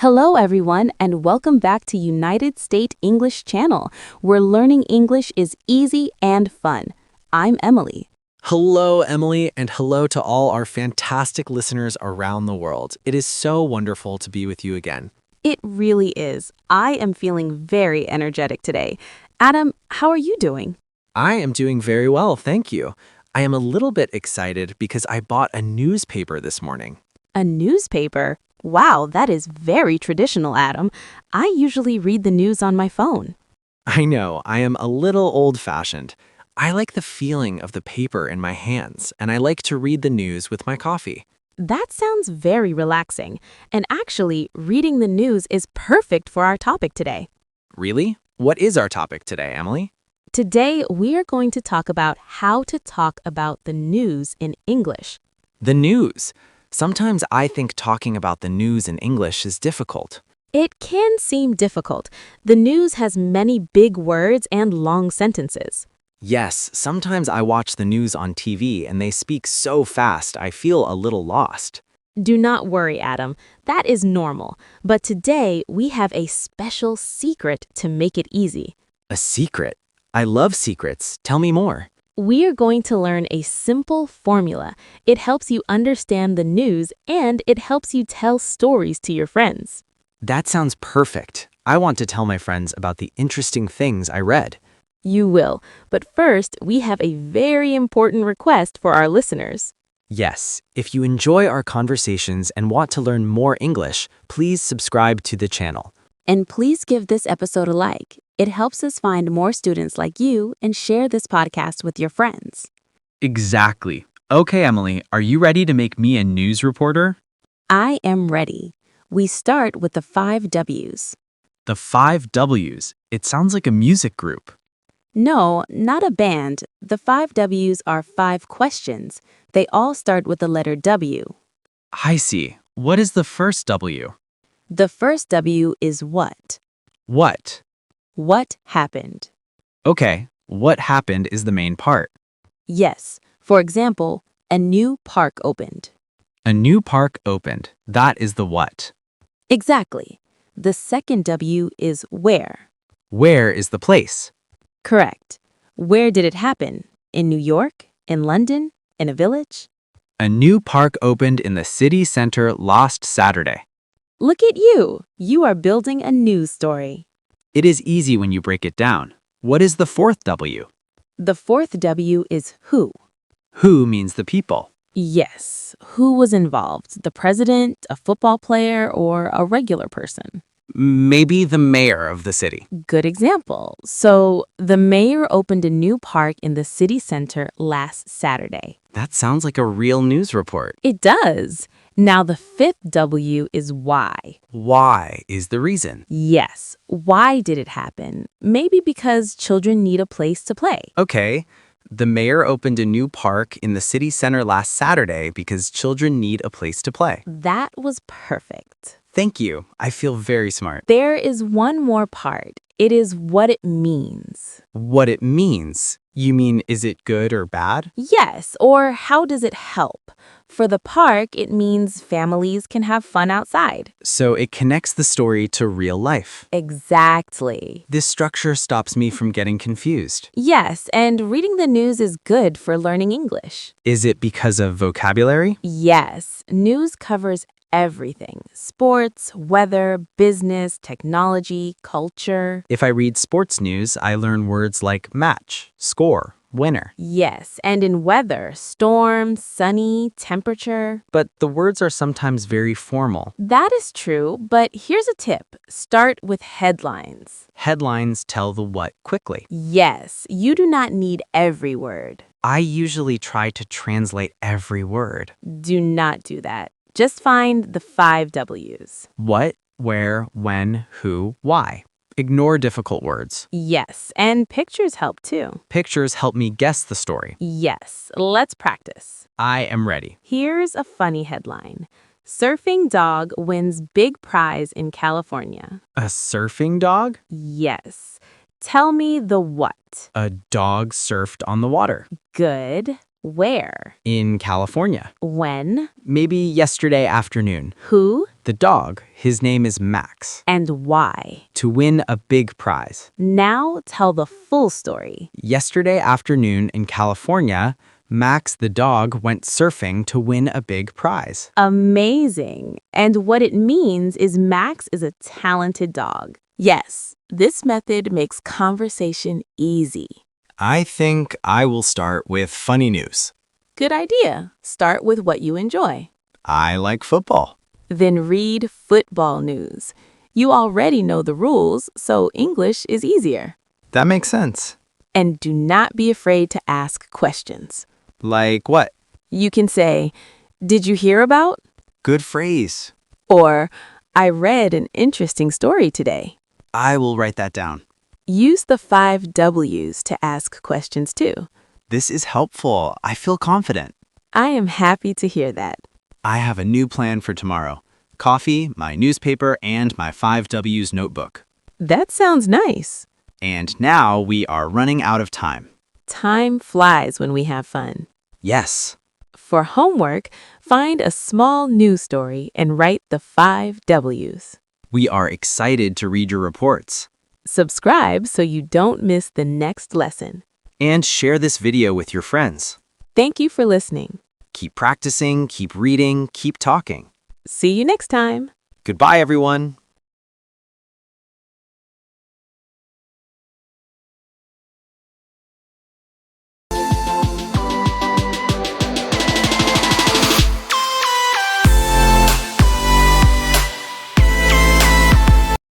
Hello, everyone, and welcome back to United States English Channel, where learning English is easy and fun. I'm Emily. Hello, Emily, and hello to all our fantastic listeners around the world. It is so wonderful to be with you again. It really is. I am feeling very energetic today. Adam, how are you doing? I am doing very well, thank you. I am a little bit excited because I bought a newspaper this morning. A newspaper? Wow, that is very traditional, Adam. I usually read the news on my phone. I know, I am a little old-fashioned. I like the feeling of the paper in my hands, and I like to read the news with my coffee. That sounds very relaxing. And actually, reading the news is perfect for our topic today. Really? What is our topic today, Emily? Today, we are going to talk about how to talk about the news in English. The news. Sometimes I think talking about the news in English is difficult. It can seem difficult. The news has many big words and long sentences. Yes, sometimes I watch the news on TV and they speak so fast I feel a little lost. Do not worry, Adam. That is normal. But today, we have a special secret to make it easy. A secret? I love secrets. Tell me more. We are going to learn a simple formula. It helps you understand the news and it helps you tell stories to your friends. That sounds perfect. I want to tell my friends about the interesting things I read. You will. But first, we have a very important request for our listeners. Yes, if you enjoy our conversations and want to learn more English, please subscribe to the channel. And please give this episode a like. It helps us find more students like you and share this podcast with your friends. Exactly. Okay, Emily, are you ready to make me a news reporter? I am ready. We start with the 5 W's. The 5 W's. It sounds like a music group. No, not a band. The 5 W's are 5 questions. They all start with the letter W. I see. What is the first W? The first W is what. What? What happened? Okay, what happened is the main part. Yes. For example, a new park opened. A new park opened. That is the what. Exactly. The second W is where. Where is the place? Correct. Where did it happen? In New York? In London? In a village? A new park opened in the city center last Saturday. Look at you. You are building a news story. It is easy when you break it down. What is the fourth W? The fourth W is who. Who means the people. Yes. Who was involved? The president, a football player, or a regular person? Maybe the mayor of the city. Good example. So, the mayor opened a new park in the city center last Saturday. That sounds like a real news report. It does. Now, the fifth W is why. Why is the reason? Yes. Why did it happen? Maybe because children need a place to play. Okay, the mayor opened a new park in the city center last Saturday because children need a place to play. That was perfect. Thank you. I feel very smart. There is one more part. It is what it means. What it means? You mean, is it good or bad? Yes, or how does it help? For the park, it means families can have fun outside. So it connects the story to real life. Exactly. This structure stops me from getting confused. Yes, and reading the news is good for learning English. Is it because of vocabulary? Yes, news covers everything. Sports, weather, business, technology, culture. If I read sports news, I learn words like match, score, winner. Yes, and in weather, storm, sunny, temperature. But the words are sometimes very formal. That is true, but here's a tip. Start with headlines. Headlines tell the what quickly. Yes, you do not need every word. I usually try to translate every word. Do not do that. Just find the 5 W's. What, where, when, who, why. Ignore difficult words. Yes, and pictures help too. Pictures help me guess the story. Yes, let's practice. I am ready. Here's a funny headline. Surfing dog wins big prize in California. A surfing dog? Yes. Tell me the what. A dog surfed on the water. Good. Where? In California. When? Maybe yesterday afternoon. Who? The dog, his name is Max. And why? To win a big prize. Now tell the full story. Yesterday afternoon in California, Max the dog went surfing to win a big prize. Amazing. And what it means is Max is a talented dog. Yes, this method makes conversation easy. I think I will start with funny news. Good idea. Start with what you enjoy. I like football. Then read football news. You already know the rules, so English is easier. That makes sense. And do not be afraid to ask questions. Like what? You can say, "Did you hear about?" Good phrase. Or, "I read an interesting story today." I will write that down. Use the 5 W's to ask questions too. This is helpful. I feel confident. I am happy to hear that. I have a new plan for tomorrow. Coffee, my newspaper, and my 5 W's notebook. That sounds nice. And now we are running out of time. Time flies when we have fun. Yes. For homework, find a small news story and write the 5 W's. We are excited to read your reports. Subscribe so you don't miss the next lesson. And share this video with your friends. Thank you for listening. Keep practicing, keep reading, keep talking. See you next time. Goodbye, everyone.